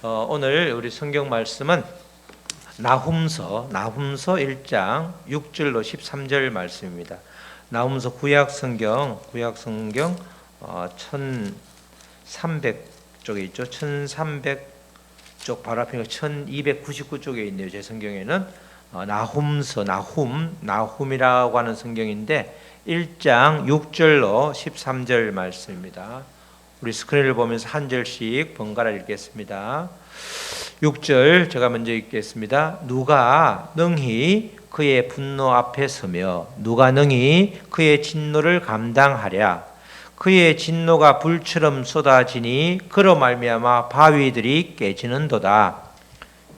오늘 우리 성경 말씀은 나훔서 1장 6절로 13절 말씀입니다. 나훔서 구약 성경 1300쪽에 있죠. 1300쪽 바로 앞에 1299쪽에 있네요. 제 성경에는 나훔이라고 하는 성경인데 1장 6절로 13절 말씀입니다. 우리 스크린을 보면서 한 절씩 번갈아 읽겠습니다. 6절 제가 먼저 읽겠습니다. 누가 능히 그의 분노 앞에 서며 누가 능히 그의 진노를 감당하랴. 그의 진노가 불처럼 쏟아지니 그로 말미암아 바위들이 깨지는도다.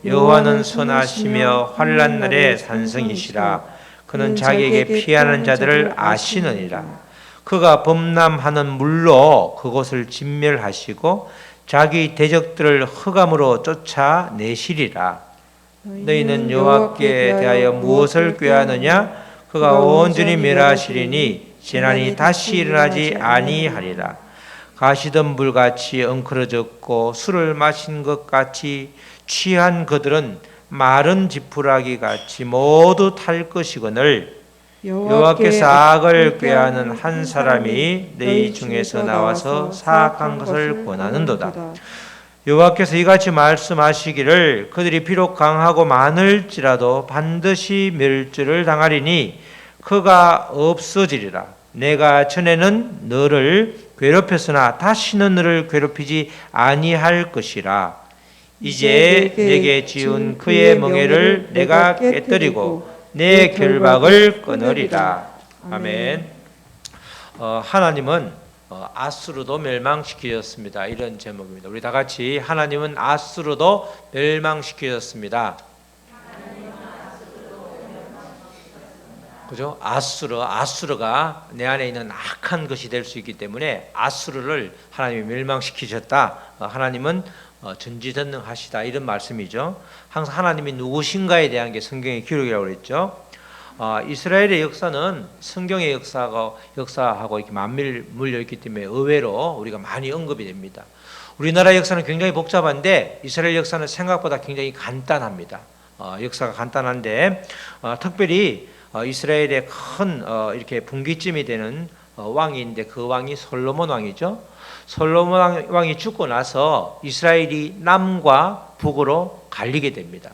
여호와는 선하시며 환난 날에 산성이시라. 그는 자기에게 피하는 자들을 아시느니라. 그가 범람하는 물로 그곳을 진멸하시고 자기 대적들을 흑암으로 쫓아내시리라. 너희는 여호와께 대하여 무엇을 꾀하느냐? 그가 온전히 멸하시리니 재난이 다시 일어나지 아니하리라. 가시던 불같이 엉클어졌고 술을 마신 것 같이 취한 그들은 마른 지푸라기 같이 모두 탈 것이거늘 여호와께서 악을 꾀하는 한 사람이 너희 중에서 나와서 사악한 것을 권하는도다. 여호와께서 이같이 말씀하시기를 그들이 비록 강하고 많을지라도 반드시 멸절을 당하리니 그가 없어지리라. 내가 전에는 너를 괴롭혔으나 다시는 너를 괴롭히지 아니할 것이라. 이제 내게 지은 그의 멍에를 내가 깨뜨리고 내 결박을 끊으리라. 아멘. 하나님은 아수르도 멸망시키셨습니다. 이런 제목입니다. 우리 다 같이 하나님은 아수르도 멸망시키셨습니다. 그죠? 아수르가 내 안에 있는 악한 것이 될 수 있기 때문에 아수르를 하나님이 멸망시키셨다. 하나님은 전지전능하시다 이런 말씀이죠. 항상 하나님이 누구신가에 대한 게 성경의 기록이라고 그랬죠. 이스라엘의 역사는 성경의 역사하고 이렇게 맞물려 있기 때문에 의외로 우리가 많이 언급이 됩니다. 우리나라 역사는 굉장히 복잡한데 이스라엘 역사는 생각보다 굉장히 간단합니다. 역사가 간단한데 특별히 이스라엘의 큰 이렇게 분기점이 되는 왕인데 그 왕이 솔로몬 왕이죠. 솔로몬 왕이 죽고 나서 이스라엘이 남과 북으로 갈리게 됩니다.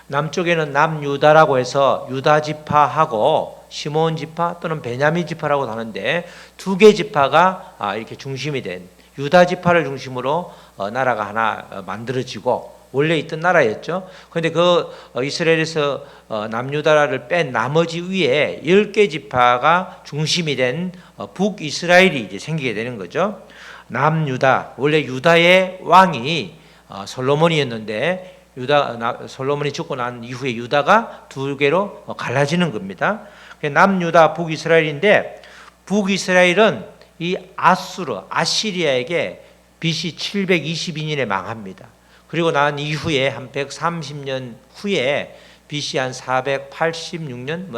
남쪽에는 남유다라고 해서 유다 지파하고 시몬 지파 또는 베냐민 지파라고 하는데 두 개 지파가 이렇게 중심이 된 유다 지파를 중심으로 나라가 하나 만들어지고 원래 있던 나라였죠. 그런데 그 이스라엘에서 남유다를 뺀 나머지 위에 10개 지파가 중심이 된 북이스라엘이 이제 생기게 되는 거죠. 남유다, 원래 유다의 왕이 솔로몬이었는데 솔로몬이 죽고 난 이후에 유다가 두 개로 갈라지는 겁니다. 남유다, 북이스라엘인데 북이스라엘은 이 아시리아에게 BC 722년에 망합니다. 그리고 난 이후에 한 130년 후에 BC 한 486년,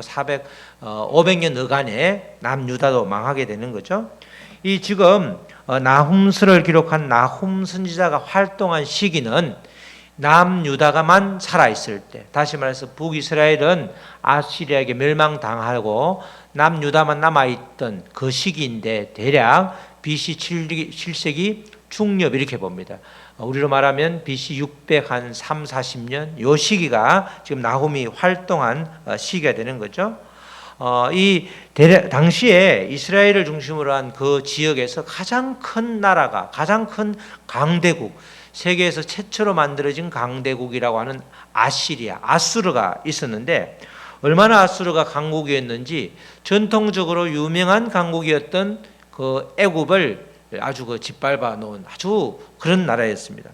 500년 어간에 남유다도 망하게 되는 거죠. 이 지금 나훔서를 기록한 나훔 선지자가 활동한 시기는 남유다가만 살아있을 때, 다시 말해서 북이스라엘은 아시리아에게 멸망당하고 남유다만 남아있던 그 시기인데 대략 BC 7세기 중엽 이렇게 봅니다. 우리로 말하면 BC 600한 3, 40년 요 시기가 지금 나훔이 활동한 시기가 되는 거죠. 당시에 이스라엘을 중심으로 한 그 지역에서 가장 큰 나라가 가장 큰 강대국 세계에서 최초로 만들어진 강대국이라고 하는 아수르가 있었는데 얼마나 아수르가 강국이었는지 전통적으로 유명한 강국이었던 그 애굽을 아주 짓밟아 놓은 아주 그런 나라였습니다.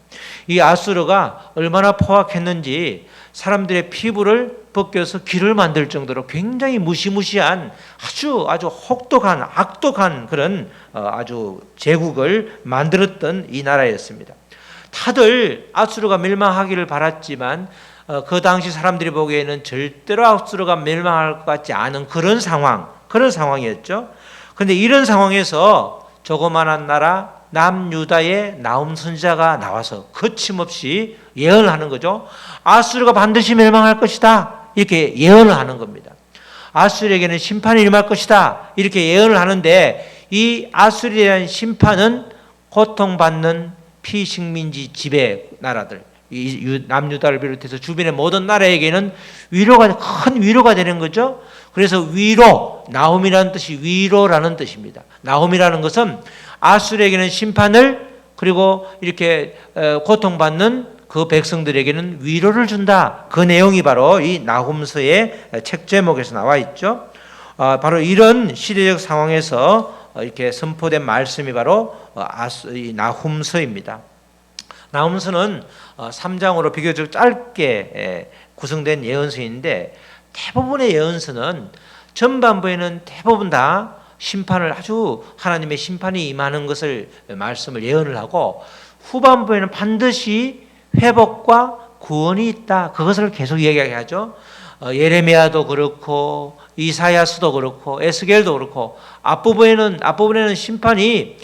이 아수르가 얼마나 포악했는지 사람들의 피부를 벗겨서 귀를 만들 정도로 굉장히 무시무시한 아주 혹독한 악독한 그런 아주 제국을 만들었던 이 나라였습니다. 다들 아수르가 멸망하기를 바랐지만 그 당시 사람들이 보기에는 절대로 아수르가 멸망할 것 같지 않은 그런 상황이었죠. 그런데 이런 상황에서 조그만한 나라 남유다의 나훔 선지자가 나와서 거침없이 예언을 하는 거죠. 아수르가 반드시 멸망할 것이다, 이렇게 예언을 하는 겁니다. 아수르에게는 심판이 임할 것이다, 이렇게 예언을 하는데, 이 아수르에 대한 심판은 고통받는 피식민지 지배 나라들, 이 남유다를 비롯해서 주변의 모든 나라에게는 큰 위로가 되는 거죠. 그래서 위로, 나훔이라는 뜻이 위로라는 뜻입니다. 나훔이라는 것은 아수르에게는 심판을, 그리고 이렇게 고통받는 그 백성들에게는 위로를 준다. 그 내용이 바로 이 나훔서의 책 제목에서 나와 있죠. 바로 이런 시대적 상황에서 이렇게 선포된 말씀이 바로 이 나훔서입니다. 나훔서는 3장으로 비교적 짧게 구성된 예언서인데, 대부분의 예언서는 전반부에는 대부분 다 심판을, 아주 하나님의 심판이 임하는 것을 말씀을 예언을 하고, 후반부에는 반드시 회복과 구원이 있다, 그것을 계속 이야기하죠. 예레미야도 그렇고 이사야서도 그렇고 에스겔도 그렇고, 앞부분에는 심판이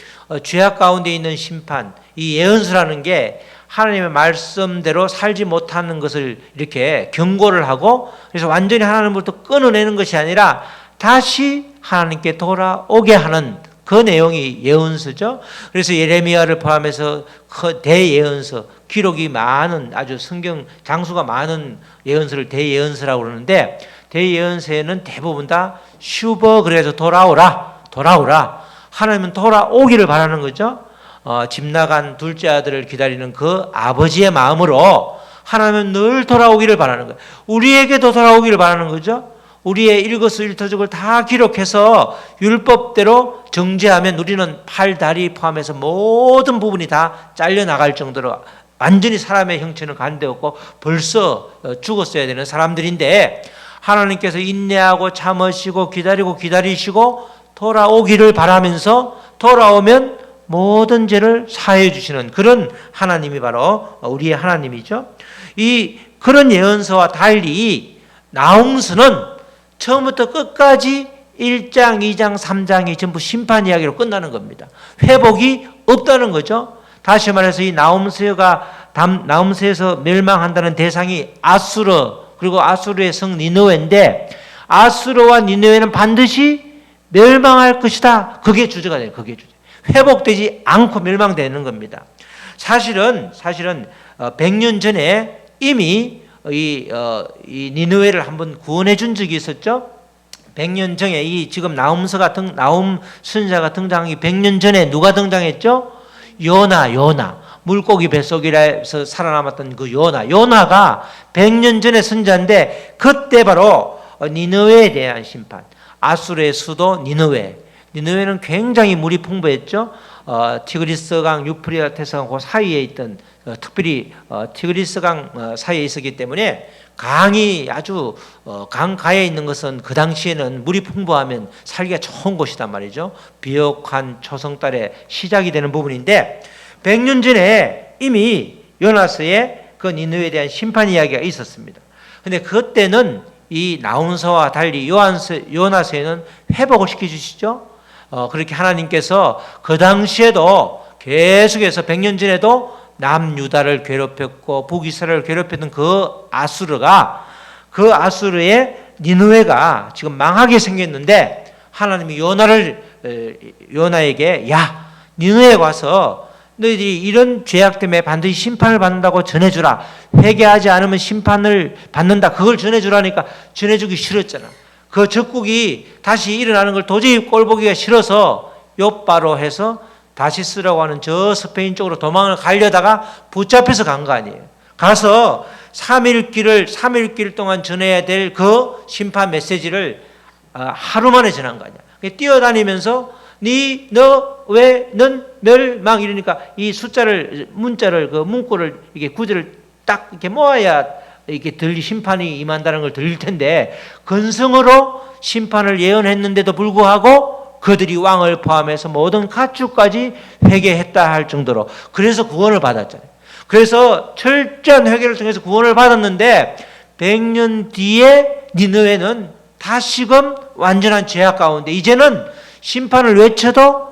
죄악 가운데 있는 심판, 이 예언서라는 게 하나님의 말씀대로 살지 못하는 것을 이렇게 경고를 하고, 그래서 완전히 하나님으로부터 끊어내는 것이 아니라 다시 하나님께 돌아오게 하는 그 내용이 예언서죠. 그래서 예레미야를 포함해서 대예언서, 기록이 많은, 아주 성경 장수가 많은 예언서를 대예언서라고 그러는데, 대예언서에는 대부분 다 슈버, 그래서 돌아오라, 하나님은 돌아오기를 바라는 거죠. 집 나간 둘째 아들을 기다리는 그 아버지의 마음으로 하나님은 늘 돌아오기를 바라는 거예요. 우리에게도 돌아오기를 바라는 거죠. 우리의 일거수일투족을 다 기록해서 율법대로 정죄하면 우리는 팔, 다리 포함해서 모든 부분이 다 잘려나갈 정도로 완전히 사람의 형체는 간되었고 벌써 죽었어야 되는 사람들인데, 하나님께서 인내하고 참으시고 기다리시고 돌아오기를 바라면서, 돌아오면 모든 죄를 사해 주시는 그런 하나님이 바로 우리의 하나님이죠. 그런 예언서와 달리 나훔서는 처음부터 끝까지 1장, 2장, 3장이 전부 심판 이야기로 끝나는 겁니다. 회복이 없다는 거죠. 다시 말해서 이 나훔서에서 멸망한다는 대상이 아수르, 그리고 아수르의 성 니느웨인데, 아수르와 니느웨는 반드시 멸망할 것이다, 그게 주제가 돼요. 그게 주제. 회복되지 않고 멸망되는 겁니다. 사실은 100년 전에 이미 이 니느웨를 한번 구원해 준 적이 있었죠. 100년 전에 지금 나훔 선지자가 등장하기 100년 전에 누가 등장했죠? 요나. 물고기 뱃속이라서 살아남았던 그 요나가 100년 전에 선지자인데, 그때 바로 니느웨에 대한 심판, 아수르의 수도 니느웨는 굉장히 물이 풍부했죠. 티그리스강, 유프라테스강 그 사이에 있던, 특별히 티그리스강 사이에 있었기 때문에 강이 아주 강가에 있는 것은 그 당시에는 물이 풍부하면 살기가 좋은 곳이단 말이죠. 비옥한 초성달의 시작이 되는 부분인데, 100년 전에 이미 요나서에 그 니느웨에 대한 심판 이야기가 있었습니다. 근데 그때는 이 나훔서와 달리 요나서에는 회복을 시켜주시죠. 그렇게 하나님께서 그 당시에도 계속해서 100년 전에도 남유다를 괴롭혔고 북이스라엘을 괴롭혔던 그 아수르의 니느웨가 지금 망하게 생겼는데, 하나님이 요나에게 야, 니느웨에 와서 너희들이 이런 죄악 때문에 반드시 심판을 받는다고 전해주라, 회개하지 않으면 심판을 받는다, 그걸 전해주라니까 전해주기 싫었잖아. 그 적국이 다시 일어나는 걸 도저히 꼴보기가 싫어서 욥바로 해서 다시 쓰라고 하는 저 스페인 쪽으로 도망을 가려다가 붙잡혀서 간 거 아니에요. 가서 3일 동안 전해야 될 그 심판 메시지를 하루 만에 전한 거 아니야. 뛰어다니면서 넌 멸망, 이러니까 이 문자를 그 문구를 이게 구절을 딱 이렇게 모아야 이렇게 심판이 임한다는 걸 들릴 텐데, 근성으로 심판을 예언했는데도 불구하고 그들이 왕을 포함해서 모든 가축까지 회개했다 할 정도로, 그래서 구원을 받았잖아요. 그래서 철저한 회개를 통해서 구원을 받았는데, 100년 뒤에 니느웨는 다시금 완전한 죄악 가운데, 이제는 심판을 외쳐도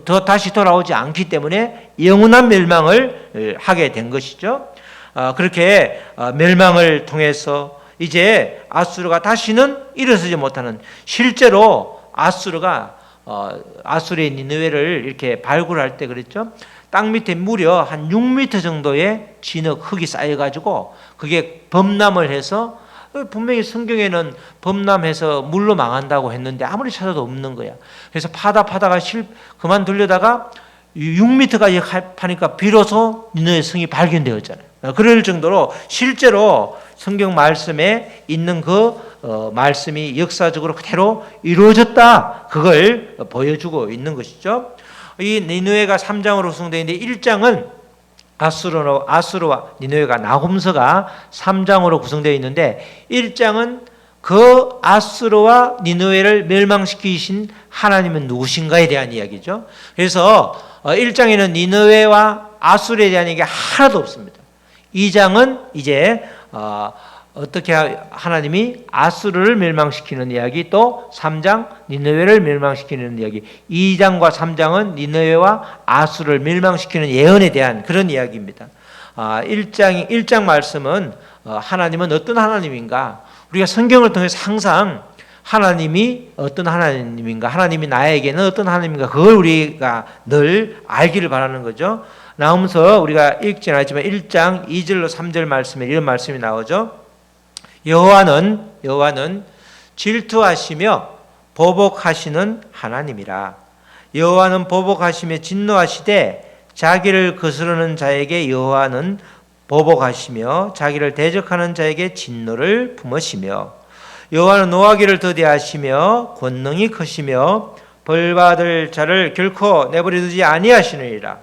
더 다시 돌아오지 않기 때문에 영원한 멸망을 하게 된 것이죠. 그렇게 멸망을 통해서 이제 아수르가 다시는 일어서지 못하는, 실제로 아수르가 아수르의 니느웨를 이렇게 발굴할 때 그랬죠. 땅 밑에 무려 한 6m 정도의 진흙, 흙이 쌓여가지고 그게 범람을 해서, 분명히 성경에는 범람해서 물로 망한다고 했는데 아무리 찾아도 없는 거야. 그래서 파다가 그만 돌려다가 6m까지 파니까 비로소 니느웨 성이 발견되었잖아요. 그럴 정도로 실제로 성경 말씀에 있는 그 말씀이 역사적으로 그대로 이루어졌다, 그걸 보여주고 있는 것이죠. 이 니느웨가 3장으로 구성되어 있는데 1장은 아수르와 니느웨가, 나홈서가 3장으로 구성되어 있는데 1장은 그 아수르와 니느웨를 멸망시키신 하나님은 누구신가에 대한 이야기죠. 그래서 1장에는 니느웨와 아수르에 대한 얘기가 하나도 없습니다. 2장은 이제 어떻게 하나님이 아수르를 멸망시키는 이야기, 또 3장 니느웨를 멸망시키는 이야기, 2장과 3장은 니느웨와 아수르를 멸망시키는 예언에 대한 그런 이야기입니다. 1장 말씀은 하나님은 어떤 하나님인가, 우리가 성경을 통해서 항상 하나님이 어떤 하나님인가, 하나님이 나에게는 어떤 하나님인가, 그걸 우리가 늘 알기를 바라는 거죠. 나오면서 우리가 읽지는 않았지만 1장 2절로 3절 말씀에 이런 말씀이 나오죠. 여호와는 질투하시며 보복하시는 하나님이라. 여호와는 보복하시며 진노하시되 자기를 거스르는 자에게 여호와는 보복하시며 자기를 대적하는 자에게 진노를 품으시며, 여호와는 노하기를 더디하시며 권능이 크시며 벌받을 자를 결코 내버려 두지 아니하시느니라.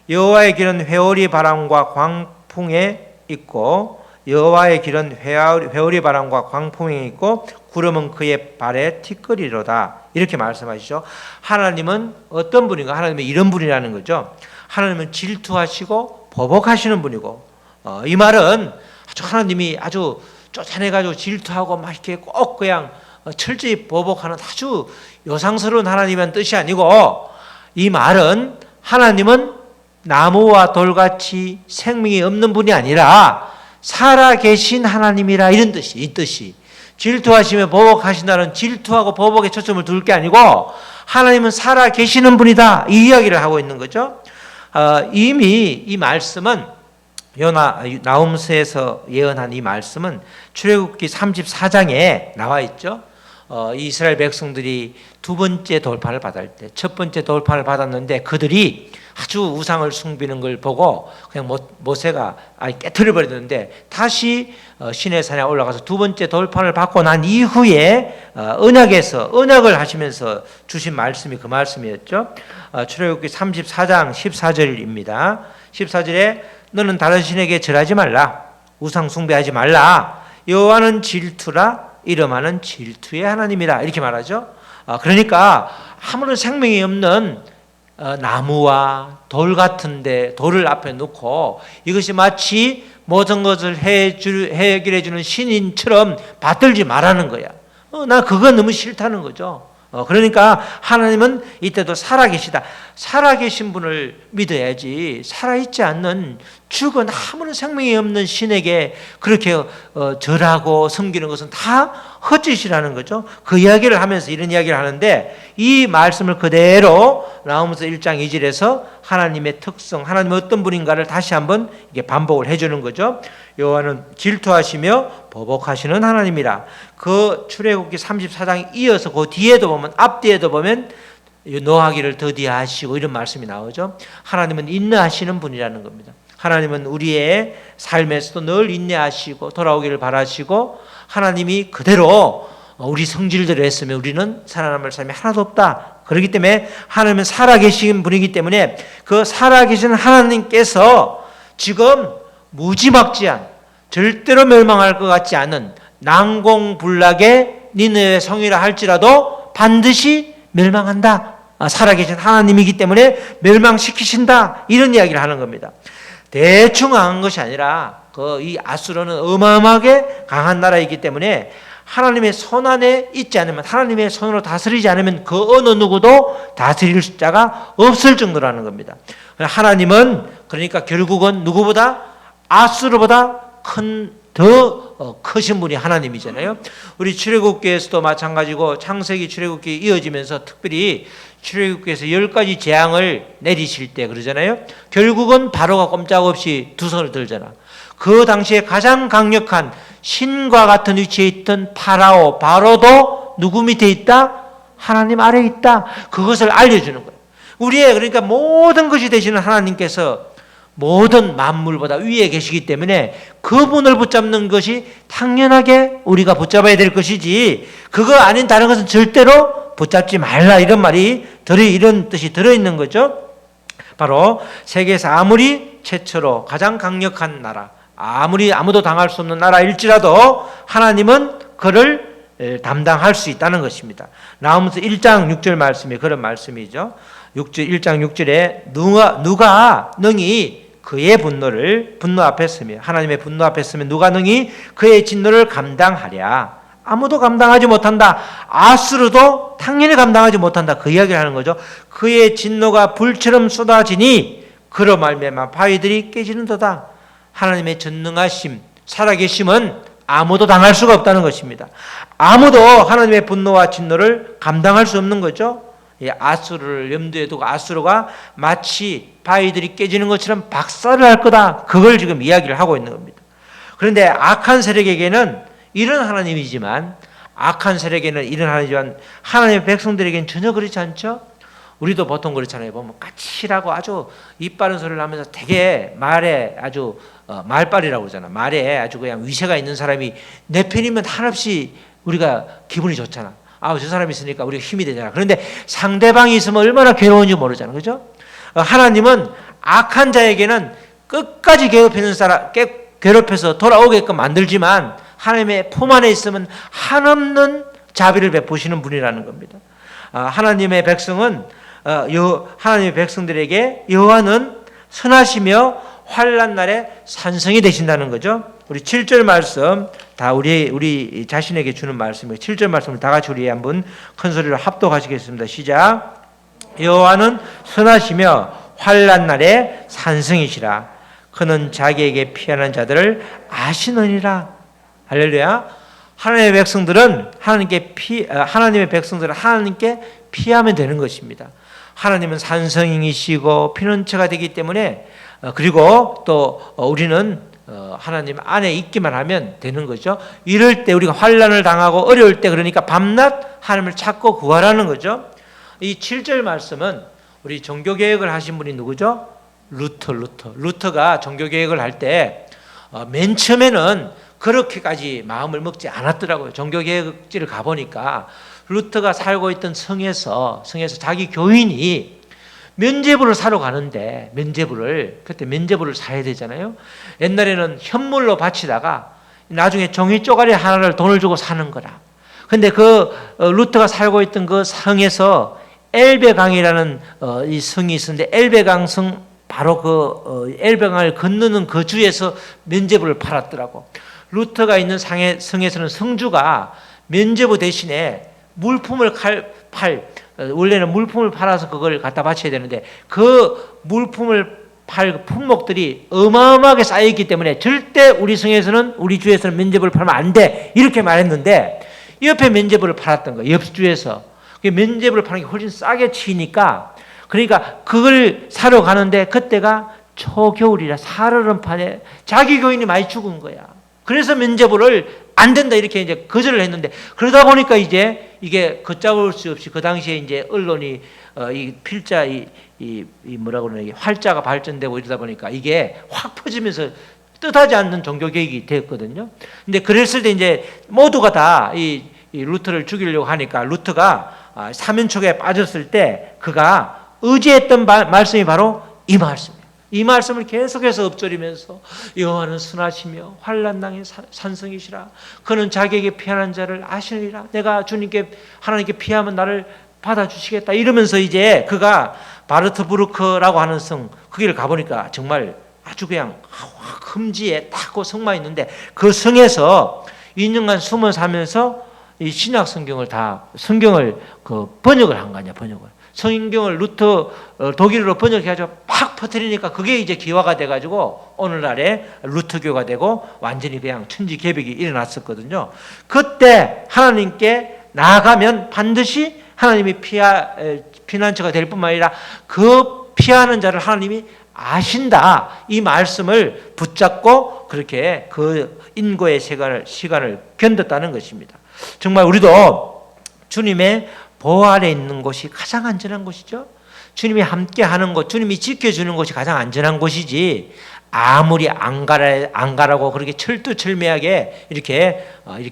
여호와의 길은 회오리 바람과 광풍에 있고, 여호와의 길은 회오리 바람과 광풍에 있고 구름은 그의 발에 티끌이로다, 이렇게 말씀하시죠. 하나님은 어떤 분인가? 하나님은 이런 분이라는 거죠. 하나님은 질투하시고 보복하시는 분이고, 이 말은 하나님이 아주 쫓아내가지고 질투하고 막 이렇게 꼭 그냥 철저히 보복하는 아주 요상스러운 하나님이라는 뜻이 아니고, 이 말은 하나님은 나무와 돌같이 생명이 없는 분이 아니라 살아계신 하나님이라, 이런 뜻이, 이 뜻이. 질투하시며 보복하신다는 질투하고 보복에 초점을 둘 게 아니고 하나님은 살아계시는 분이다, 이 이야기를 하고 있는 거죠. 이미 이 말씀은 나홈서에서 예언한 이 말씀은 출애굽기 34장에 나와 있죠. 이스라엘 백성들이 두 번째 돌판을 받을 때, 첫 번째 돌판을 받았는데 그들이 아주 우상을 숭배하는 걸 보고 그냥 모세가 깨트려 버렸는데, 다시 시내산에 올라가서 두 번째 돌판을 받고 난 이후에 언약을 하시면서 주신 말씀이 그 말씀이었죠. 출애굽기 34장 14절입니다. 14절에 너는 다른 신에게 절하지 말라, 우상 숭배하지 말라, 여호와는 질투라, 이름하는 질투의 하나님이라, 이렇게 말하죠. 그러니까 아무런 생명이 없는 나무와 돌 같은데 돌을 앞에 놓고 이것이 마치 모든 것을 해결해 주는 신인처럼 받들지 말라는 거야. 나 그거 너무 싫다는 거죠. 그러니까 하나님은 이때도 살아계시다. 살아계신 분을 믿어야지, 살아있지 않는 죽은 아무런 생명이 없는 신에게 그렇게 절하고 섬기는 것은 다 헛짓이라는 거죠. 그 이야기를 하면서 이런 이야기를 하는데, 이 말씀을 그대로 나오면서 1장 2절에서 하나님의 특성, 하나님은 어떤 분인가를 다시 한번 이게 반복을 해주는 거죠. 여호와는 질투하시며 보복하시는 하나님이라. 그 출애굽기 34장 이어서 그 뒤에도 보면, 앞뒤에도 보면 노하기를 더디하시고 이런 말씀이 나오죠. 하나님은 인내하시는 분이라는 겁니다. 하나님은 우리의 삶에서도 늘 인내하시고 돌아오기를 바라시고, 하나님이 그대로 우리 성질대로 했으면 우리는 살아남을 삶이 하나도 없다. 그렇기 때문에 하나님은 살아계신 분이기 때문에 그 살아계신 하나님께서 지금 무지막지한, 절대로 멸망할 것 같지 않은 난공불락의 니느웨 성이라 할지라도 반드시 멸망한다. 살아계신 하나님이기 때문에 멸망시키신다, 이런 이야기를 하는 겁니다. 대충 강한 것이 아니라 이 아수르는 어마어마하게 강한 나라이기 때문에 하나님의 손 안에 있지 않으면, 하나님의 손으로 다스리지 않으면 그 어느 누구도 다스릴 자가 없을 정도라는 겁니다. 하나님은 그러니까 결국은 누구보다, 아수르보다 더 크신 분이 하나님이잖아요. 우리 출애굽기에서도 마찬가지고 창세기 출애굽기 이어지면서 특별히 출애굽기에서 10가지 재앙을 내리실 때 그러잖아요. 결국은 바로가 꼼짝없이 두 손을 들잖아. 그 당시에 가장 강력한 신과 같은 위치에 있던 바로도 누구 밑에 있다? 하나님 아래에 있다. 그것을 알려주는 거예요. 우리의 그러니까 모든 것이 되시는 하나님께서 모든 만물보다 위에 계시기 때문에 그분을 붙잡는 것이 당연하게 우리가 붙잡아야 될 것이지, 그거 아닌 다른 것은 절대로 붙잡지 말라, 이런 말이 이런 뜻이 들어있는 거죠. 바로 세계에서 아무리 최초로 가장 강력한 나라, 아무리 아무도 당할 수 없는 나라일지라도 하나님은 그를 담당할 수 있다는 것입니다. 나홈서 1장 6절 말씀이 그런 말씀이죠. 1장 6절에 누가 능히 그의 분노 앞에 서며, 하나님의 분노 앞에 서면 누가 능히 그의 진노를 감당하랴. 아무도 감당하지 못한다. 아수르도 당연히 감당하지 못한다. 그 이야기를 하는 거죠. 그의 진노가 불처럼 쏟아지니 그로 말미암아 바위들이 깨지는도다. 하나님의 전능하심, 살아계심은 아무도 당할 수가 없다는 것입니다. 아무도 하나님의 분노와 진노를 감당할 수 없는 거죠. 아수르를 염두에 두고 아수르가 마치 바위들이 깨지는 것처럼 박살을 할 거다, 그걸 지금 이야기를 하고 있는 겁니다. 그런데 악한 세력에게는 이런 하나님이지만, 하나님의 백성들에게는 전혀 그렇지 않죠. 우리도 보통 그렇잖아요. 보면 까칠하고 아주 입 바른 소리를 하면서 되게 말에 아주 말빨이라고 그러잖아. 말에 아주 그냥 위세가 있는 사람이 내 편이면 한없이 우리가 기분이 좋잖아. 저 사람이 있으니까 우리가 힘이 되잖아. 그런데 상대방이 있으면 얼마나 괴로운지 모르잖아. 그죠? 하나님은 악한 자에게는 끝까지 괴롭혀서 돌아오게끔 만들지만, 하나님의 품 안에 있으면 한없는 자비를 베푸시는 분이라는 겁니다. 하나님의 백성들에게 여호와는 선하시며 환난 날에 산성이 되신다는 거죠. 우리 7절 말씀 다 우리 자신에게 주는 말씀이에요. 7절 말씀을 다 같이 우리 한번 큰 소리로 합독하시겠습니다. 시작. 여호와는 선하시며 환난 날에 산성이시라. 그는 자기에게 피하는 자들을 아시느니라. 할렐루야. 하나님의 백성들은 하나님께 피하면 되는 것입니다. 하나님은 산성이시고 피난처가 되기 때문에, 그리고 또 우리는 하나님 안에 있기만 하면 되는 거죠. 이럴 때 우리가 환난을 당하고 어려울 때, 그러니까 밤낮 하나님을 찾고 구하라는 거죠. 이 7절 말씀은 우리 종교개혁을 하신 분이 누구죠? 루터가 종교개혁을 할 때 맨 처음에는 그렇게까지 마음을 먹지 않았더라고요. 종교개혁지를 가보니까 루터가 살고 있던 성에서 자기 교인이 면죄부를 사러 가는데, 그때 면죄부를 사야 되잖아요. 옛날에는 현물로 바치다가 나중에 종이 쪼가리 하나를 돈을 주고 사는 거라. 근데 루터가 살고 있던 그 성에서 엘베강이라는 이 성이 있었는데, 엘베강 성 바로 엘베강을 건너는 그 주에서 면죄부를 팔았더라고. 루터가 있는 성에서는 성주가 면죄부 대신에 물품을 원래는 물품을 팔아서 그걸 갖다 바쳐야 되는데, 그 물품을 팔 품목들이 어마어마하게 쌓여있기 때문에 절대 우리 성에서는, 우리 주에서는 면죄부를 팔면 안 돼, 이렇게 말했는데, 옆에 면죄부를 팔았던 거예요. 옆 주에서. 면죄부를 파는 게 훨씬 싸게 치니까, 그러니까 그걸 사러 가는데 그때가 초겨울이라 살얼음판에 자기 교인이 많이 죽은 거야. 그래서 면죄부를 안 된다 이렇게 이제 거절을 했는데, 그러다 보니까 이제 이게 걷잡을 수 없이 그 당시에 이제 언론이 이 필자 뭐라고 그러나 활자가 발전되고 이러다 보니까 이게 확 퍼지면서 뜻하지 않는 종교 개혁이 되었거든요. 근데 그랬을 때 이제 모두가 다 이 루터를 죽이려고 하니까, 루터가 사면초가에 빠졌을 때 그가 의지했던 말씀이 바로 이 말씀이에요. 이 말씀을 계속해서 읊조리면서 여호와는 선하시며 환난 날에 산성이시라. 그는 자기에게 피하는 자를 아시느니라. 내가 하나님께 피하면 나를 받아주시겠다. 이러면서 이제 그가 바르트부르크라고 하는 성, 거기를 가보니까 정말 아주 그냥 흠지에 딱 그 성만 있는데, 그 성에서 2년간 숨어 사면서 이 신약 성경을 번역을 한 거 아니야, 번역을. 성경을 독일어로 번역해가지고 팍 퍼뜨리니까 그게 이제 기화가 돼가지고 오늘날에 루터교가 되고 완전히 그냥 천지개벽이 일어났었거든요. 그때 하나님께 나아가면 반드시 하나님이 피난처가 될 뿐만 아니라 그 피하는 자를 하나님이 아신다. 이 말씀을 붙잡고 그렇게 그 인고의 시간을 견뎠다는 것입니다. 정말 우리도 주님의 보호 아래 있는 곳이 가장 안전한 곳이죠. 주님이 함께 하는 곳, 주님이 지켜주는 곳이 가장 안전한 곳이지, 아무리 안 가라고 그렇게 철두철미하게 이렇게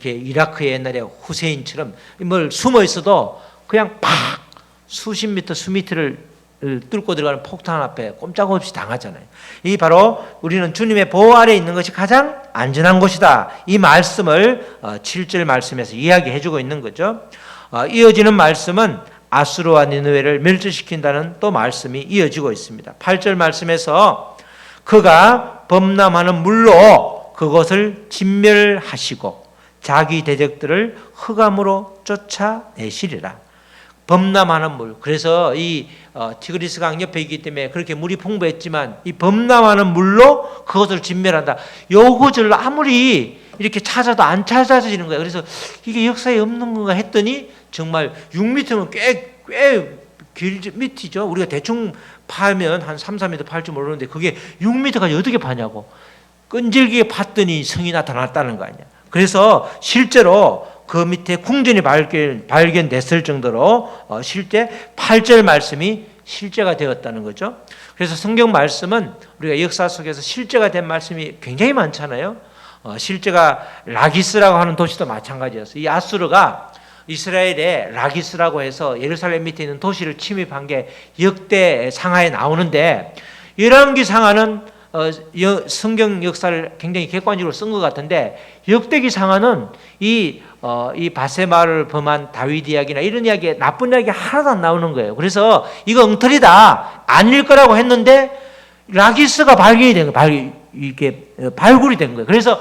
이라크의 옛날에 후세인처럼 뭘 숨어 있어도 그냥 팍 수십 미터, 수미터를 뚫고 들어가는 폭탄 앞에 꼼짝없이 당하잖아요. 이 바로 우리는 주님의 보호 아래 있는 것이 가장 안전한 곳이다. 이 말씀을 7절 말씀에서 이야기해주고 있는 거죠. 이어지는 말씀은 아수르와 니느웨를 멸절시킨다는 또 말씀이 이어지고 있습니다. 8절 말씀에서 그가 범람하는 물로 그것을 진멸하시고 자기 대적들을 흑암으로 쫓아내시리라. 범람하는 물. 그래서 이 티그리스 강 옆에 있기 때문에 그렇게 물이 풍부했지만 이 범람하는 물로 그것을 진멸한다. 요 구절로 아무리 이렇게 찾아도 안 찾아지는 거예요. 그래서 이게 역사에 없는 건가 했더니 정말 6m면 꽤 밑이죠. 우리가 대충 파면 한 3, 4m 팔 줄 모르는데 그게 6m까지 어떻게 파냐고. 끈질기게 팠더니 성이 나타났다는 거 아니야. 그래서 실제로 그 밑에 궁전이 발견됐을 정도로 실제 8절 말씀이 실제가 되었다는 거죠. 그래서 성경 말씀은 우리가 역사 속에서 실제가 된 말씀이 굉장히 많잖아요. 실제가 라기스라고 하는 도시도 마찬가지였어요. 이 아수르가 이스라엘의 라기스라고 해서 예루살렘 밑에 있는 도시를 침입한 게 역대 상하에 나오는데, 열왕기 상하는 성경 역사를 굉장히 객관적으로 쓴 것 같은데, 역대기 상하는 이 바세마를 범한 다윗 이야기나 이런 이야기, 나쁜 이야기 하나도 안 나오는 거예요. 그래서 이거 엉터리다, 아닐 거라고 했는데 라기스가 발견이 된 거예요. 이게 발굴이 된 거예요. 그래서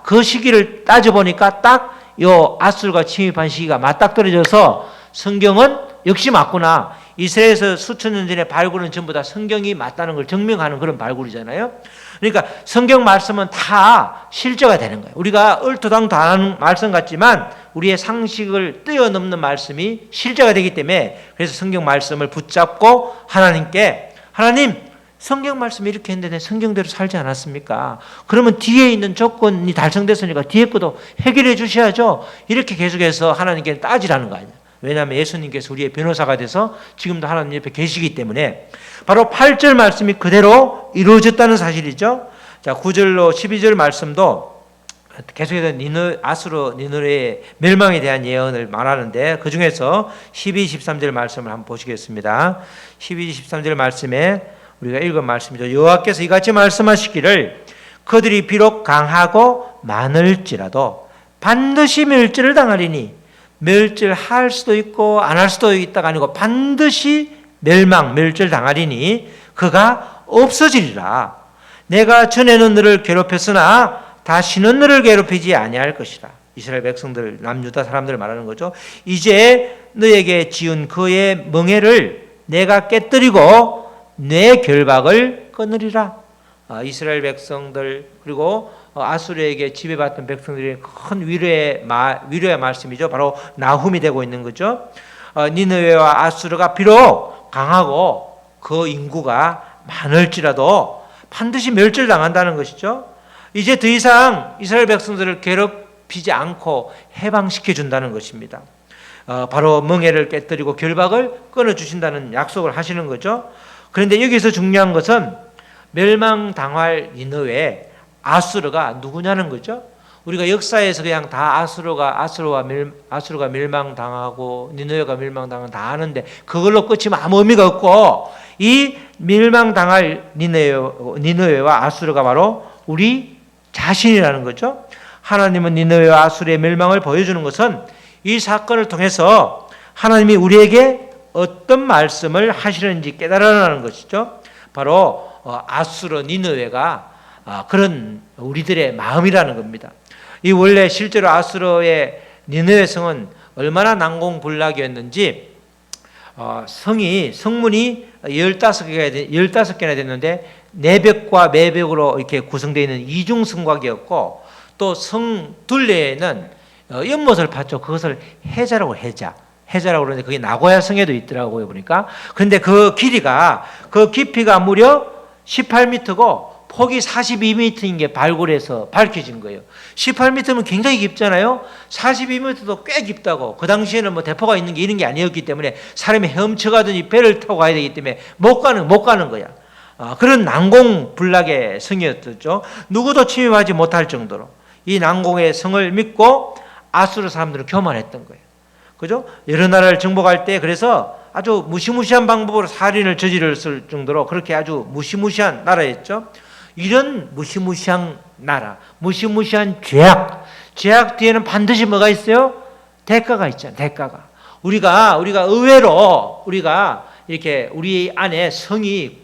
그 시기를 따져 보니까 딱 요 아수르가 침입한 시기가 맞닥뜨려져서 성경은 역시 맞구나. 이스라엘에서 수천 년 전에 발굴은 전부 다 성경이 맞다는 걸 증명하는 그런 발굴이잖아요. 그러니까 성경 말씀은 다 실제가 되는 거예요. 우리가 얼토당토 안 하는 말씀 같지만 우리의 상식을 뛰어넘는 말씀이 실제가 되기 때문에, 그래서 성경 말씀을 붙잡고 하나님께, 하나님 성경 말씀이 이렇게 했는데 성경대로 살지 않았습니까? 그러면 뒤에 있는 조건이 달성됐으니까 뒤에 것도 해결해 주셔야죠. 이렇게 계속해서 하나님께 따지라는 거 아니에요. 왜냐하면 예수님께서 우리의 변호사가 돼서 지금도 하나님 옆에 계시기 때문에 바로 8절 말씀이 그대로 이루어졌다는 사실이죠. 자, 9절로 12절 말씀도 계속해서 아수르 니느웨의 멸망에 대한 예언을 말하는데, 그 중에서 12, 13절 말씀을 한번 보시겠습니다. 12, 13절 말씀에 우리가 읽은 말씀이죠. 여호와께서 이같이 말씀하시기를 그들이 비록 강하고 많을지라도 반드시 멸절을 당하리니, 멸절할 수도 있고 안 할 수도 있다가 아니고 반드시 멸절 당하리니 그가 없어지리라. 내가 전에는 너를 괴롭혔으나 다시는 너를 괴롭히지 아니할 것이라. 이스라엘 백성들, 남유다 사람들을 말하는 거죠. 이제 너에게 지은 그의 멍에를 내가 깨뜨리고 내 결박을 끊으리라. 이스라엘 백성들, 그리고 아수르에게 지배받던 백성들이 큰 위로의 말씀이죠. 바로 나훔이 되고 있는 거죠. 니느웨와 아수르가 비록 강하고 그 인구가 많을지라도 반드시 멸절당한다는 것이죠. 이제 더 이상 이스라엘 백성들을 괴롭히지 않고 해방시켜 준다는 것입니다. 바로 멍에를 깨뜨리고 결박을 끊어주신다는 약속을 하시는 거죠. 그런데 여기서 중요한 것은 멸망당할 니느웨, 아수르가 누구냐는 거죠. 우리가 역사에서 그냥 다 아수르가 멸망당하고 니느웨가 멸망당하고 다 아는데 그걸로 끝이면 아무 의미가 없고, 이 멸망당할 니느웨와 아수르가 바로 우리 자신이라는 거죠. 하나님은 니느웨와 아수르의 멸망을 보여주는 것은 이 사건을 통해서 하나님이 우리에게 어떤 말씀을 하시는지 깨달아라는 것이죠. 바로 아수르 니느웨가 그런 우리들의 마음이라는 겁니다. 이 원래 실제로 아수르의 니느웨 성은 얼마나 난공불락이었는지 성문이 15개나 됐는데 내벽과 매벽으로 이렇게 구성되어 있는 이중성곽이었고, 또 성 둘레에는 연못을 팠죠. 그것을 해자라고 그러는데 그게 나고야 성에도 있더라고요, 보니까. 그런데 그 깊이가 무려 18m고 폭이 42m인 게 발굴해서 밝혀진 거예요. 18m면 굉장히 깊잖아요. 42m도 꽤 깊다고. 그 당시에는 뭐 대포가 있는 게 이런 게 아니었기 때문에 사람이 헤엄쳐가든지 배를 타고 가야 되기 때문에 못 가는 거야. 그런 난공불락의 성이었죠. 누구도 침입하지 못할 정도로 이 난공의 성을 믿고 아수르 사람들은 교만했던 거예요. 그죠? 여러 나라를 정복할 때 그래서 아주 무시무시한 방법으로 살인을 저질렀을 정도로 그렇게 아주 무시무시한 나라였죠. 이런 무시무시한 나라, 무시무시한 죄악 뒤에는 반드시 뭐가 있어요? 대가가 있잖아요. 대가가. 우리가 의외로 이렇게 우리 안에 성이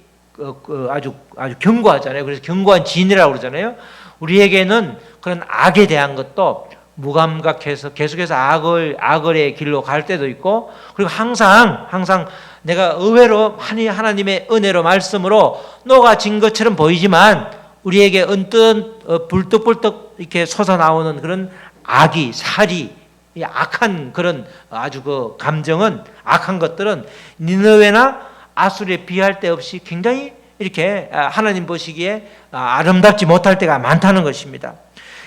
아주 견고하잖아요. 그래서 견고한 진이라고 그러잖아요. 우리에게는 그런 악에 대한 것도 무감각해서 계속해서 악을의 길로 갈 때도 있고, 그리고 항상 내가 의외로 하나님의 은혜로 말씀으로 녹아진 것처럼 보이지만 우리에게 언뜻 불떡불떡 이렇게 솟아나오는 그런 악이, 살이, 악한 그런 아주 그 감정은, 악한 것들은 니느웨나 아수르에 비할 데 없이 굉장히 이렇게 하나님 보시기에 아름답지 못할 때가 많다는 것입니다.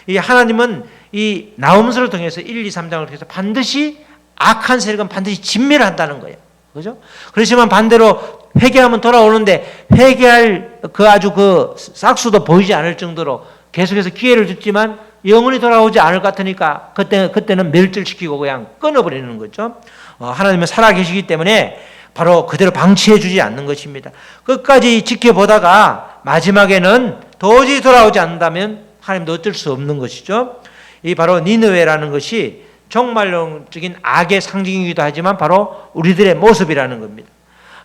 이 하나님은 이 나홈서를 통해서 1, 2, 3장을 통해서 반드시 악한 세력은 반드시 진멸을 한다는 거예요. 그죠? 그렇지만 반대로 회개하면 돌아오는데 회개할 아주 그 싹수도 보이지 않을 정도로 계속해서 기회를 줬지만 영원히 돌아오지 않을 것 같으니까 그때는 멸절시키고 그냥 끊어버리는 거죠. 하나님은 살아계시기 때문에 바로 그대로 방치해 주지 않는 것입니다. 끝까지 지켜보다가 마지막에는 도저히 돌아오지 않는다면 하나님도 어쩔 수 없는 것이죠. 이 바로 니느웨라는 것이 종말론적인 악의 상징이기도 하지만 바로 우리들의 모습이라는 겁니다.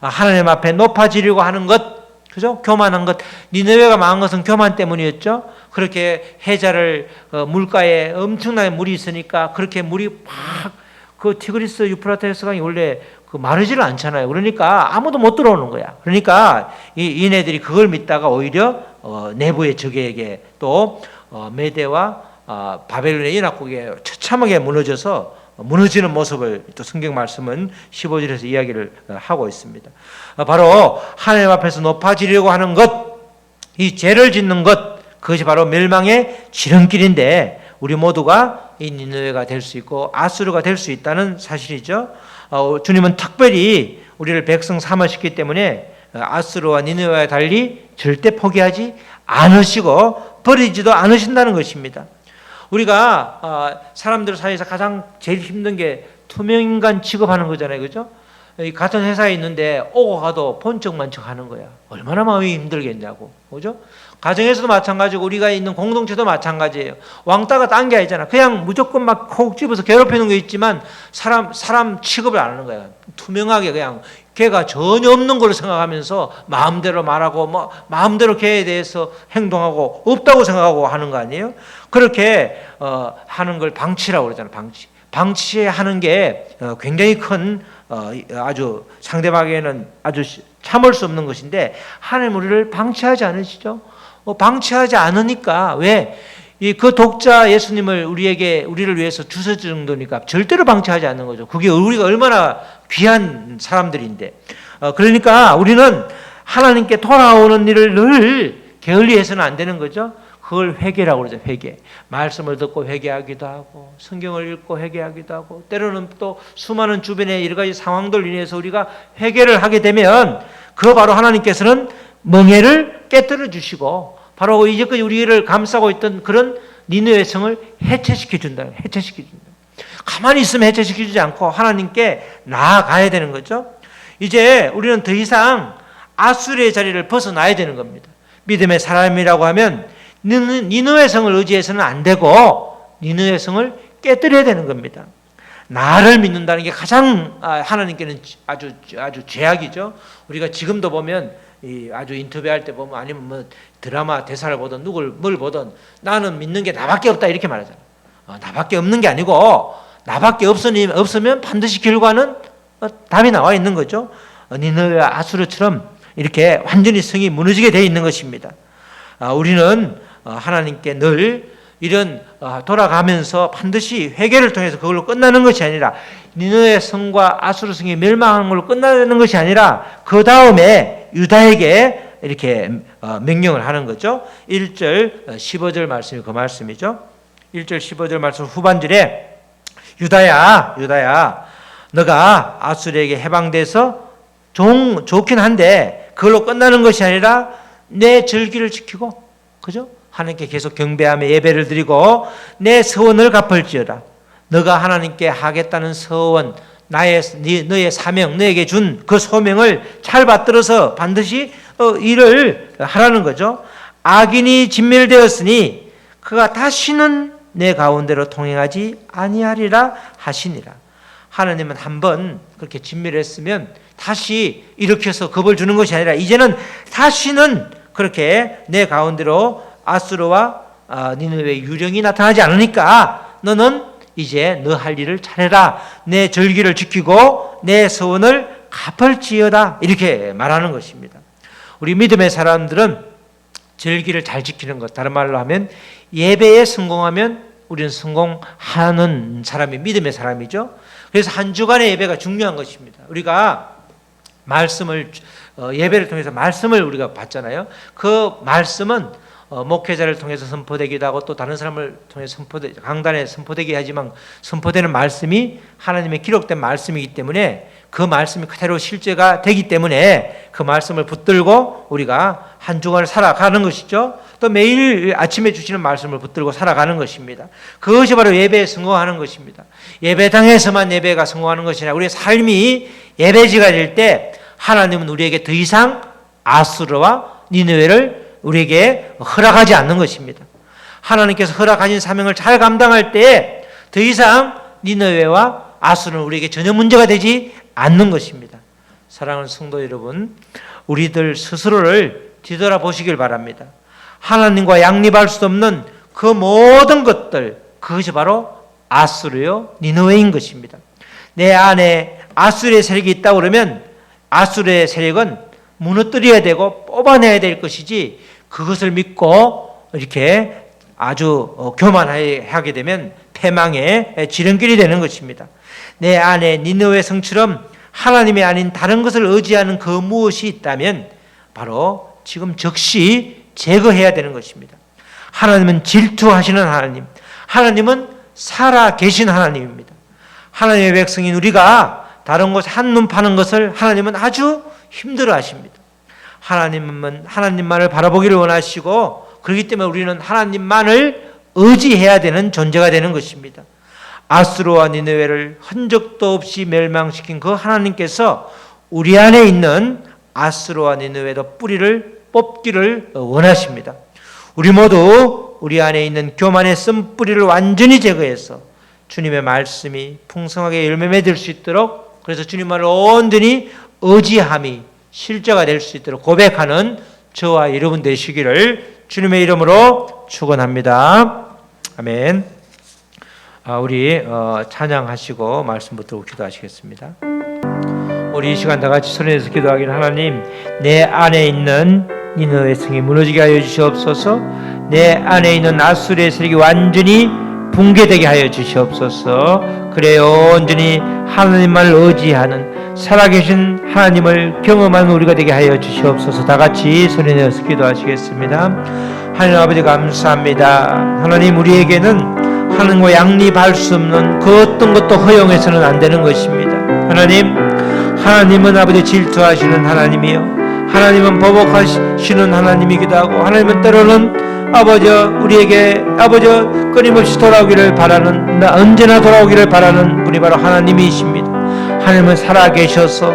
하나님 앞에 높아지려고 하는 것, 그죠? 교만한 것. 니느웨가 망한 것은 교만 때문이었죠. 그렇게 해자를 물가에 엄청나게 물이 있으니까 그렇게 물이 막 그 티그리스 유프라테스 강이 원래 마르지를 않잖아요. 그러니까 아무도 못 들어오는 거야. 그러니까 이네들이 그걸 믿다가 오히려 내부의 적에게 또 메대와 바벨론의 연합국에 처참하게 무너지는 모습을 또 성경 말씀은 15절에서 이야기를 하고 있습니다. 바로 하나님 앞에서 높아지려고 하는 것, 이 죄를 짓는 것, 그것이 바로 멸망의 지름길인데 우리 모두가 이 니느웨가 될 수 있고 아수르가 될 수 있다는 사실이죠. 주님은 특별히 우리를 백성 삼으셨기 때문에 아수르와 니느웨와 달리 절대 포기하지 않으시고 버리지도 않으신다는 것입니다. 우리가 사람들 사이에서 가장 제일 힘든 게 투명인간 취급하는 거잖아요. 그죠? 같은 회사에 있는데 오고 가도 본 척만 척 하는 거야. 얼마나 마음이 힘들겠냐고. 그죠? 가정에서도 마찬가지고 우리가 있는 공동체도 마찬가지예요. 왕따가 딴 게 아니잖아. 그냥 무조건 막 콕 집어서 괴롭히는 게 있지만 사람 취급을 안 하는 거야. 투명하게 그냥 걔가 전혀 없는 걸로 생각하면서 마음대로 말하고 마음대로 걔에 대해서 행동하고 없다고 생각하고 하는 거 아니에요? 그렇게 하는 걸 방치라고 그러잖아요. 방치하는 게 굉장히 큰 아주 상대방에게는 아주 참을 수 없는 것인데 하나님 우리를 방치하지 않으시죠? 방치하지 않으니까 왜? 그 독자 예수님을 우리를 위해서 주실 정도니까 절대로 방치하지 않는 거죠. 그게 우리가 얼마나 귀한 사람들인데. 그러니까 우리는 하나님께 돌아오는 일을 늘 게을리해서는 안 되는 거죠. 그걸 회개라고 그러죠. 회개. 말씀을 듣고 회개하기도 하고 성경을 읽고 회개하기도 하고 때로는 또 수많은 주변의 여러 가지 상황들 인해서 우리가 회개를 하게 되면 그 바로 하나님께서는 멍에를 깨뜨려 주시고 바로 이제까지 우리를 감싸고 있던 그런 니느웨 성을 해체시켜 준다. 가만히 있으면 해체시켜 주지 않고 하나님께 나아가야 되는 거죠. 이제 우리는 더 이상 아수르의 자리를 벗어나야 되는 겁니다. 믿음의 사람이라고 하면 니느웨 성을 의지해서는 안 되고 니느웨 성을 깨뜨려야 되는 겁니다. 나를 믿는다는 게 가장 하나님께는 아주 죄악이죠. 우리가 지금도 보면 아주 인터뷰할 때 보면 아니면 드라마 대사를 보든 뭘 보든 나는 믿는 게 나밖에 없다 이렇게 말하잖아. 나밖에 없는 게 아니고 나밖에 없으면 반드시 결과는 답이 나와 있는 거죠. 니느웨와 아수르처럼 이렇게 완전히 성이 무너지게 되어 있는 것입니다. 우리는 하나님께 늘 이런 돌아가면서 반드시 회개를 통해서 그걸로 끝나는 것이 아니라 니느웨 성과 아수르 성이 멸망하는 걸로 끝나는 것이 아니라 그 다음에 유다에게 이렇게 명령을 하는 거죠. 1절 15절 말씀이 그 말씀이죠. 1절 15절 말씀 후반절에 유다야 너가 아수르에게 해방돼서 좋긴 한데 그걸로 끝나는 것이 아니라 내 절기를 지키고, 그죠? 하나님께 계속 경배하며 예배를 드리고 내 서원을 갚을지어다. 너가 하나님께 하겠다는 서원, 너의 사명, 너에게 준 그 소명을 잘 받들어서 반드시 일을 하라는 거죠. 악인이 진멸되었으니 그가 다시는 내 가운데로 통행하지 아니하리라 하시니라. 하나님은 한번 그렇게 진멸했으면 다시 일으켜서 겁을 주는 것이 아니라 이제는 다시는 그렇게 내 가운데로 아수르와 니느웨 유령이 나타나지 않으니까 너는 이제 너 할 일을 잘해라. 내 절기를 지키고 내 서원을 갚을지어다. 이렇게 말하는 것입니다. 우리 믿음의 사람들은 절기를 잘 지키는 것, 다른 말로 하면 예배에 성공하면 우리는 성공하는 사람이 믿음의 사람이죠. 그래서 한 주간의 예배가 중요한 것입니다. 우리가 말씀을 예배를 통해서 말씀을 우리가 받잖아요. 그 말씀은 목회자를 통해서 선포되기도 하고 또 다른 사람을 통해서 강단에 선포되게 하지만 선포되는 말씀이 하나님의 기록된 말씀이기 때문에 그 말씀이 그대로 실제가 되기 때문에 그 말씀을 붙들고 우리가 한 주간을 살아가는 것이죠. 또 매일 아침에 주시는 말씀을 붙들고 살아가는 것입니다. 그것이 바로 예배에 성공하는 것입니다. 예배당에서만 예배가 성공하는 것이 아니라 우리의 삶이 예배지가 될 때 하나님은 우리에게 더 이상 아수르와 니느웨를 우리에게 허락하지 않는 것입니다. 하나님께서 허락하신 사명을 잘 감당할 때 더 이상 니느웨와 아수르는 우리에게 전혀 문제가 되지 않는 것입니다. 사랑하는 성도 여러분, 우리들 스스로를 뒤돌아보시길 바랍니다. 하나님과 양립할 수 없는 그 모든 것들, 그것이 바로 아수르요 니느웨인 것입니다. 내 안에 아수르의 세력이 있다고 그러면 아수르의 세력은 무너뜨려야 되고 뽑아내야 될 것이지, 그것을 믿고 이렇게 아주 교만하게 되면 패망의 지름길이 되는 것입니다. 내 안에 니느웨 성처럼 하나님이 아닌 다른 것을 의지하는 그 무엇이 있다면 바로 지금 즉시 제거해야 되는 것입니다. 하나님은 질투하시는 하나님, 하나님은 살아 계신 하나님입니다. 하나님의 백성인 우리가 다른 곳에 한눈 파는 것을 하나님은 아주 힘들어 하십니다. 하나님은 하나님만을 바라보기를 원하시고, 그렇기 때문에 우리는 하나님만을 의지해야 되는 존재가 되는 것입니다. 아수르와 니느웨를 흔적도 없이 멸망시킨 그 하나님께서 우리 안에 있는 아수르와 니느웨도 뿌리를 뽑기를 원하십니다. 우리 모두 우리 안에 있는 교만의 쓴 뿌리를 완전히 제거해서 주님의 말씀이 풍성하게 열매 맺을 수 있도록, 그래서 주님만을 온전히 의지함이 실제가 될 수 있도록 고백하는 저와 여러분 되시기를 주님의 이름으로 축원합니다. 아멘. 우리 찬양하시고 말씀 붙들고 기도하시겠습니다. 우리 이 시간 다 같이 소리내서 기도하기를, 하나님, 내 안에 있는 니느웨 성이 무너지게 하여 주시옵소서. 내 안에 있는 아수르의 세력이 완전히 붕괴되게 하여 주시옵소서. 그래 온전히 하나님만을 의지하는 살아계신 하나님을 경험하는 우리가 되게 하여 주시옵소서. 다 같이 소리내서 기도하시겠습니다. 하나님 아버지 감사합니다. 하나님, 우리에게는 하나님과 양립할 수 없는 그 어떤 것도 허용해서는 안 되는 것입니다. 하나님은 아버지 질투하시는 하나님이요, 하나님은 보복하시는 하나님이기도 하고, 하나님은 때로는 우리에게 끊임없이 돌아오기를 바라는, 언제나 돌아오기를 바라는 분이 바로 하나님이십니다. 하나님은 살아계셔서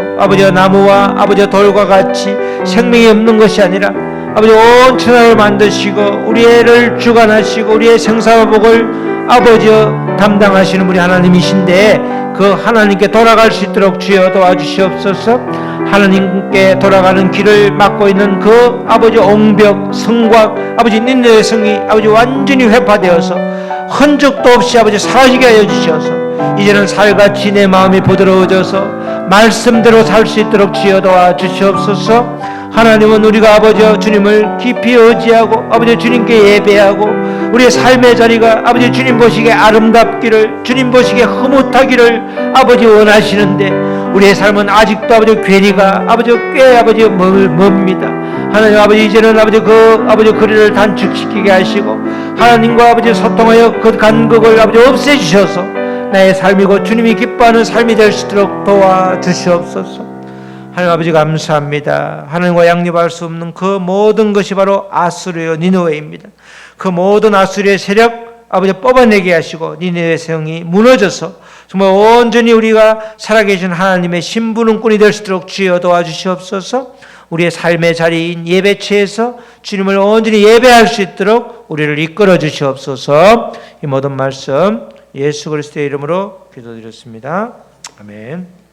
나무와 돌과 같이 생명이 없는 것이 아니라 온 천하를 만드시고 우리를 주관하시고 우리의 생사와 복을 담당하시는 분이 하나님이신데, 그 하나님께 돌아갈 수 있도록 주여 도와주시옵소서. 하나님께 돌아가는 길을 막고 있는 그 옹벽, 성곽, 니느웨 성이 완전히 회파되어서 흔적도 없이 아버지 사라지게 하여 주셔서 이제는 살같이 내 마음이 부드러워져서 말씀대로 살 수 있도록 지어 도와 주시옵소서. 하나님은 우리가 아버지 주님을 깊이 의지하고 아버지 주님께 예배하고 우리의 삶의 자리가 아버지 주님 보시기에 아름답기를, 주님 보시기에 흐뭇하기를 아버지 원하시는데 우리의 삶은 아직도 아버지 괴리가 아버지 꽤 아버지 멉니다. 하나님 아버지 이제는 아버지 그 아버지 거리를 단축시키게 하시고 하나님과 아버지 소통하여 그 간극을 아버지 없애주셔서 나의 삶이고 주님이 기뻐하는 삶이 될 수 있도록 도와주시옵소서. 하나님 아버지 감사합니다. 하나님과 양립할 수 없는 그 모든 것이 바로 아수르요 니느웨입니다. 그 모든 아수르의 세력 아버지 뽑아내게 하시고 니느웨 성이 무너져서 정말 온전히 우리가 살아계신 하나님의 신부름꾼이 될 수 있도록 주여 도와주시옵소서. 우리의 삶의 자리인 예배처에서 주님을 온전히 예배할 수 있도록 우리를 이끌어 주시옵소서. 이 모든 말씀 예수 그리스도의 이름으로 기도드렸습니다. 아멘.